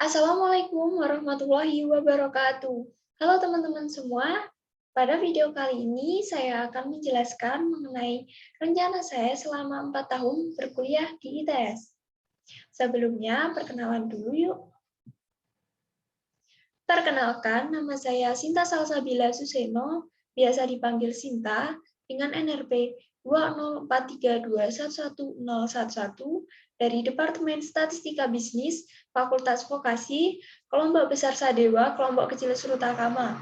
Assalamualaikum warahmatullahi wabarakatuh. Halo teman-teman semua, pada video kali ini saya akan menjelaskan mengenai rencana saya selama 4 tahun berkuliah di ITS. Sebelumnya, perkenalan dulu yuk. Perkenalkan, nama saya Sinta Salsabila Suseno, biasa dipanggil Sinta, dengan NRP 20432111011 dari Departemen Statistika Bisnis, Fakultas Vokasi, Kelompok Besar Sadewa, Kelompok Kecil Surutakama.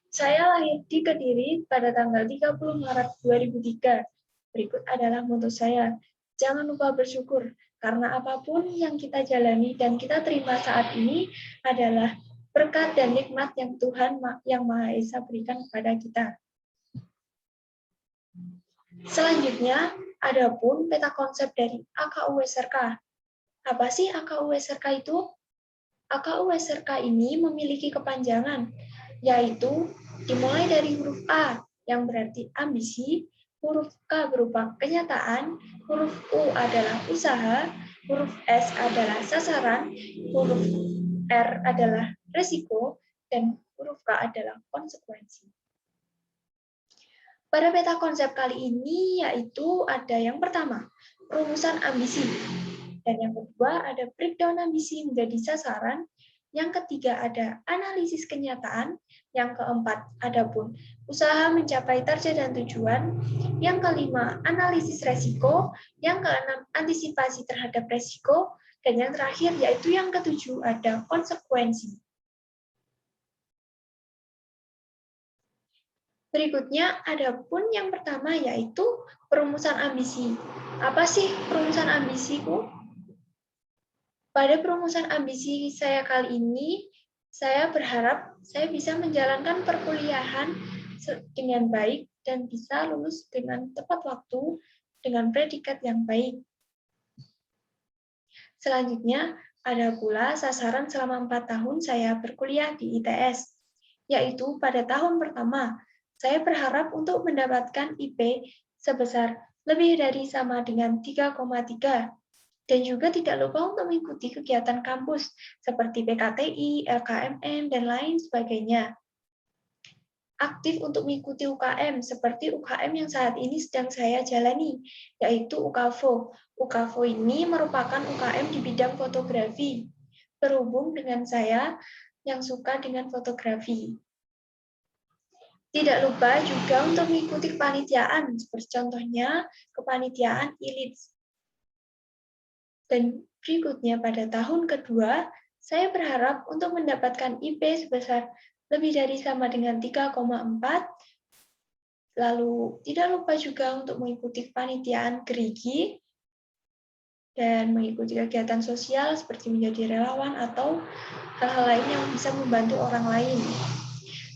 Saya lahir di Kediri pada tanggal 30 Maret 2003. Berikut adalah moto saya. Jangan lupa bersyukur, karena apapun yang kita jalani dan kita terima saat ini adalah berkat dan nikmat yang Tuhan Yang Maha Esa berikan kepada kita. Selanjutnya, adapun peta konsep dari AKU SRK. Apa sih AKU SRK itu? AKU SRK ini memiliki kepanjangan, yaitu dimulai dari huruf A yang berarti ambisi, huruf K berupa kenyataan, huruf U adalah usaha, huruf S adalah sasaran, huruf R adalah resiko, dan huruf K adalah konsekuensi. Pada peta konsep kali ini yaitu ada yang pertama, rumusan ambisi. Dan yang kedua ada breakdown ambisi menjadi sasaran. Yang ketiga ada analisis kenyataan. Yang keempat adapun usaha mencapai target dan tujuan. Yang kelima analisis resiko. Yang keenam antisipasi terhadap resiko. Dan yang terakhir yaitu yang ketujuh ada konsekuensi. Berikutnya, adapun yang pertama yaitu perumusan ambisi. Apa sih perumusan ambisiku? Pada perumusan ambisi saya kali ini, saya berharap saya bisa menjalankan perkuliahan dengan baik dan bisa lulus dengan tepat waktu dengan predikat yang baik. Selanjutnya, ada pula sasaran selama 4 tahun saya berkuliah di ITS, yaitu pada tahun pertama, saya berharap untuk mendapatkan IP sebesar lebih dari sama dengan 3,3 dan juga tidak lupa untuk mengikuti kegiatan kampus seperti PKTI, LKMM, dan lain sebagainya. Aktif untuk mengikuti UKM seperti UKM yang saat ini sedang saya jalani, yaitu UKAVO. UKAVO ini merupakan UKM di bidang fotografi, berhubung dengan saya yang suka dengan fotografi. Tidak lupa juga untuk mengikuti kepanitiaan, seperti contohnya kepanitiaan ILIDS. Dan berikutnya pada tahun kedua, saya berharap untuk mendapatkan IP sebesar lebih dari sama dengan 3,4. Lalu tidak lupa juga untuk mengikuti kepanitiaan gerigi dan mengikuti kegiatan sosial seperti menjadi relawan atau hal-hal lain yang bisa membantu orang lain.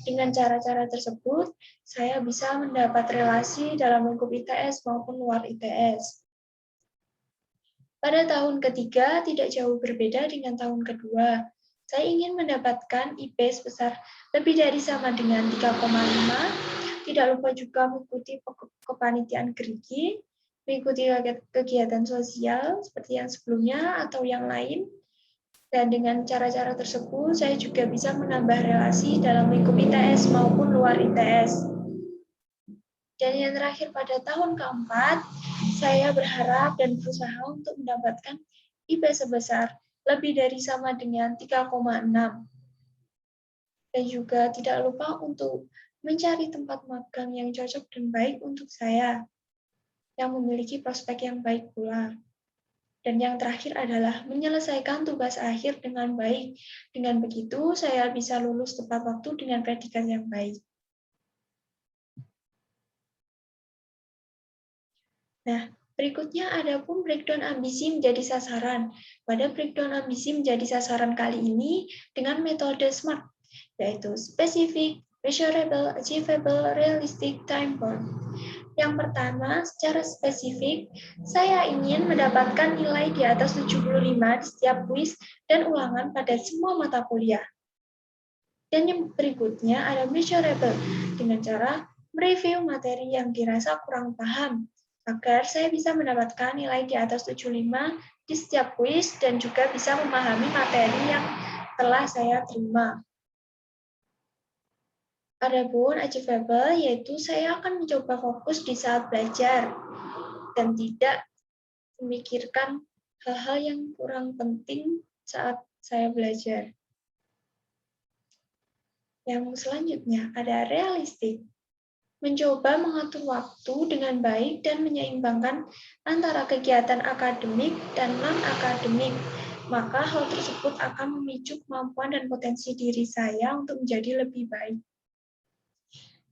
Dengan cara-cara tersebut, saya bisa mendapat relasi dalam lingkup ITS maupun luar ITS. Pada tahun ketiga, tidak jauh berbeda dengan tahun kedua. Saya ingin mendapatkan IP sebesar lebih dari sama dengan 3,5. Tidak lupa juga mengikuti kepanitiaan gerigi, mengikuti kegiatan sosial seperti yang sebelumnya atau yang lain. Dan dengan cara-cara tersebut, saya juga bisa menambah relasi dalam lingkup ITS maupun luar ITS. Dan yang terakhir pada tahun keempat, saya berharap dan berusaha untuk mendapatkan IP sebesar lebih dari sama dengan 3,6. Dan juga tidak lupa untuk mencari tempat magang yang cocok dan baik untuk saya, yang memiliki prospek yang baik pula. Dan yang terakhir adalah menyelesaikan tugas akhir dengan baik. Dengan begitu, saya bisa lulus tepat waktu dengan predikat yang baik. Nah, berikutnya ada pun breakdown ambisi menjadi sasaran. Pada breakdown ambisi menjadi sasaran kali ini dengan metode SMART, yaitu Specific, Measurable, Achievable, Realistic, Time-bound. Yang pertama, secara spesifik, saya ingin mendapatkan nilai di atas 75 di setiap kuis dan ulangan pada semua mata kuliah. Dan yang berikutnya ada measurable, dengan cara mereview materi yang dirasa kurang paham, agar saya bisa mendapatkan nilai di atas 75 di setiap kuis dan juga bisa memahami materi yang telah saya terima. Adapun achievable yaitu saya akan mencoba fokus di saat belajar dan tidak memikirkan hal-hal yang kurang penting saat saya belajar. Yang selanjutnya ada realistik. Mencoba mengatur waktu dengan baik dan menyeimbangkan antara kegiatan akademik dan non-akademik, maka hal tersebut akan memicu kemampuan dan potensi diri saya untuk menjadi lebih baik.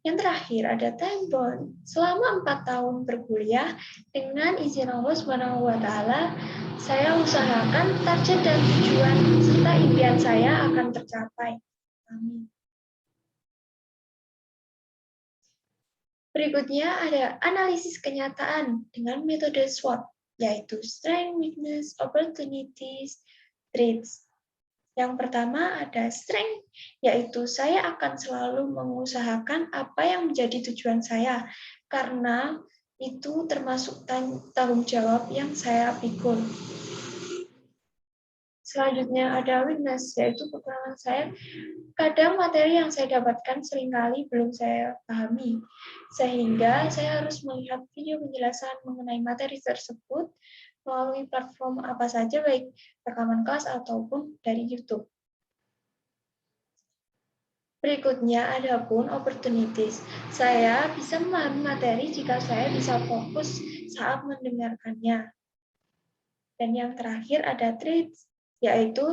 Yang terakhir ada time bound. Selama 4 tahun berkuliah, dengan izin Allah Subhanahu wa Ta'ala, saya usahakan target dan tujuan serta impian saya akan tercapai. Amin. Berikutnya ada analisis kenyataan dengan metode SWOT, yaitu Strength, Weakness, Opportunities, Threats. Yang pertama ada strength, yaitu saya akan selalu mengusahakan apa yang menjadi tujuan saya, karena itu termasuk tanggung jawab yang saya pikul. Selanjutnya ada weakness, yaitu kekurangan saya. Kadang materi yang saya dapatkan seringkali belum saya pahami, sehingga saya harus melihat video penjelasan mengenai materi tersebut melalui platform apa saja, baik rekaman kelas ataupun dari YouTube. Berikutnya ada pun opportunities. Saya bisa memahami materi jika saya bisa fokus saat mendengarkannya. Dan yang terakhir ada traits, yaitu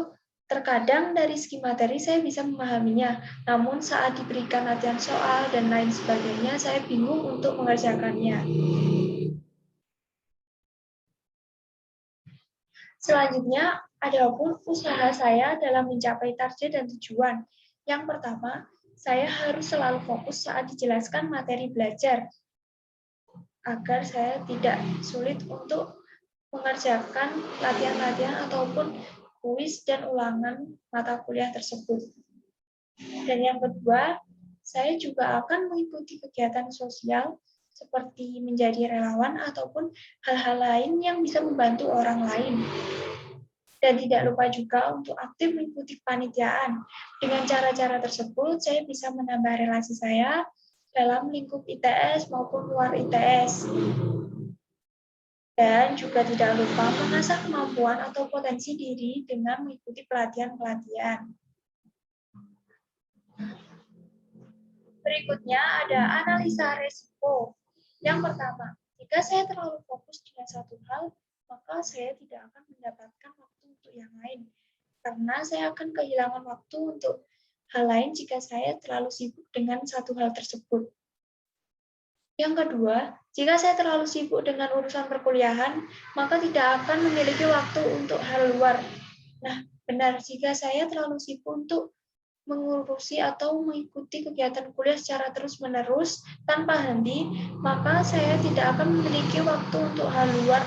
terkadang dari segi materi saya bisa memahaminya, namun saat diberikan latihan soal dan lain sebagainya, saya bingung untuk mengerjakannya. Selanjutnya, ada pun usaha saya dalam mencapai target dan tujuan. Yang pertama, saya harus selalu fokus saat dijelaskan materi belajar, agar saya tidak sulit untuk mengerjakan latihan-latihan ataupun kuis dan ulangan mata kuliah tersebut. Dan yang kedua, saya juga akan mengikuti kegiatan sosial seperti menjadi relawan ataupun hal-hal lain yang bisa membantu orang lain. Dan tidak lupa juga untuk aktif mengikuti kepanitiaan. Dengan cara-cara tersebut, saya bisa menambah relasi saya dalam lingkup ITS maupun luar ITS. Dan juga tidak lupa mengasah kemampuan atau potensi diri dengan mengikuti pelatihan-pelatihan. Berikutnya ada analisa resiko. Yang pertama, jika saya terlalu fokus dengan satu hal, maka saya tidak akan mendapatkan waktu untuk yang lain. Karena saya akan kehilangan waktu untuk hal lain jika saya terlalu sibuk dengan satu hal tersebut. Yang kedua, jika saya terlalu sibuk dengan urusan perkuliahan, maka tidak akan memiliki waktu untuk hal luar. Nah, benar, jika saya terlalu sibuk untuk mengurusi atau mengikuti kegiatan kuliah secara terus-menerus tanpa henti, maka saya tidak akan memiliki waktu untuk hal luar,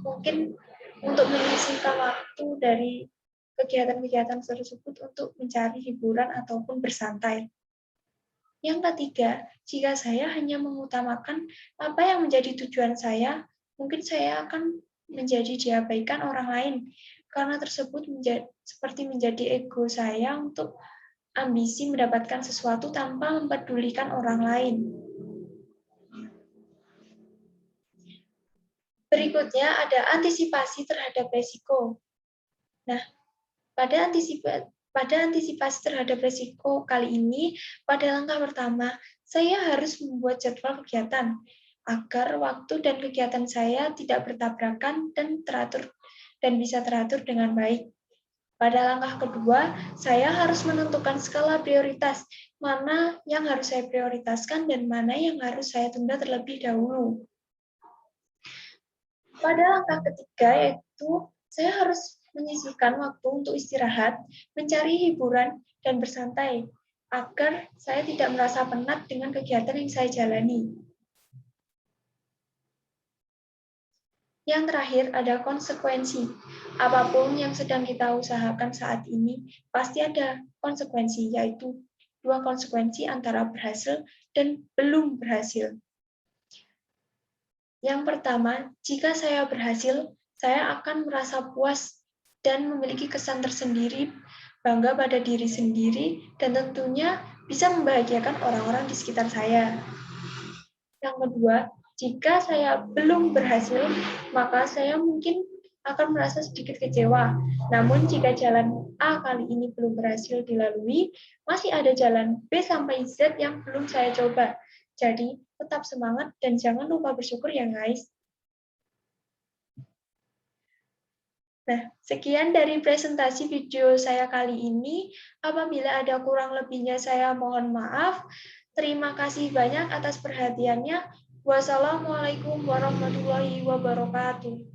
mungkin untuk menyisihkan waktu dari kegiatan-kegiatan tersebut untuk mencari hiburan ataupun bersantai. Yang ketiga, jika saya hanya mengutamakan apa yang menjadi tujuan saya, mungkin saya akan menjadi diabaikan orang lain, karena tersebut seperti menjadi ego saya untuk ambisi mendapatkan sesuatu tanpa mempedulikan orang lain. Berikutnya ada antisipasi terhadap resiko. Nah, pada antisipasi terhadap resiko kali ini, pada langkah pertama, saya harus membuat jadwal kegiatan agar waktu dan kegiatan saya tidak bertabrakan dan bisa teratur dengan baik. Pada langkah kedua, saya harus menentukan skala prioritas, mana yang harus saya prioritaskan dan mana yang harus saya tunda terlebih dahulu. Pada langkah ketiga, yaitu saya harus menyisihkan waktu untuk istirahat, mencari hiburan, dan bersantai, agar saya tidak merasa penat dengan kegiatan yang saya jalani. Yang terakhir ada konsekuensi. Apapun yang sedang kita usahakan saat ini, pasti ada konsekuensi, yaitu 2 konsekuensi antara berhasil dan belum berhasil. Yang pertama, jika saya berhasil, saya akan merasa puas dan memiliki kesan tersendiri, bangga pada diri sendiri, dan tentunya bisa membahagiakan orang-orang di sekitar saya. Yang kedua, jika saya belum berhasil, maka saya mungkin akan merasa sedikit kecewa. Namun jika jalan A kali ini belum berhasil dilalui, masih ada jalan B sampai Z yang belum saya coba. Jadi, tetap semangat dan jangan lupa bersyukur ya guys. Nah, sekian dari presentasi video saya kali ini. Apabila ada kurang lebihnya saya mohon maaf. Terima kasih banyak atas perhatiannya. Wassalamualaikum warahmatullahi wabarakatuh.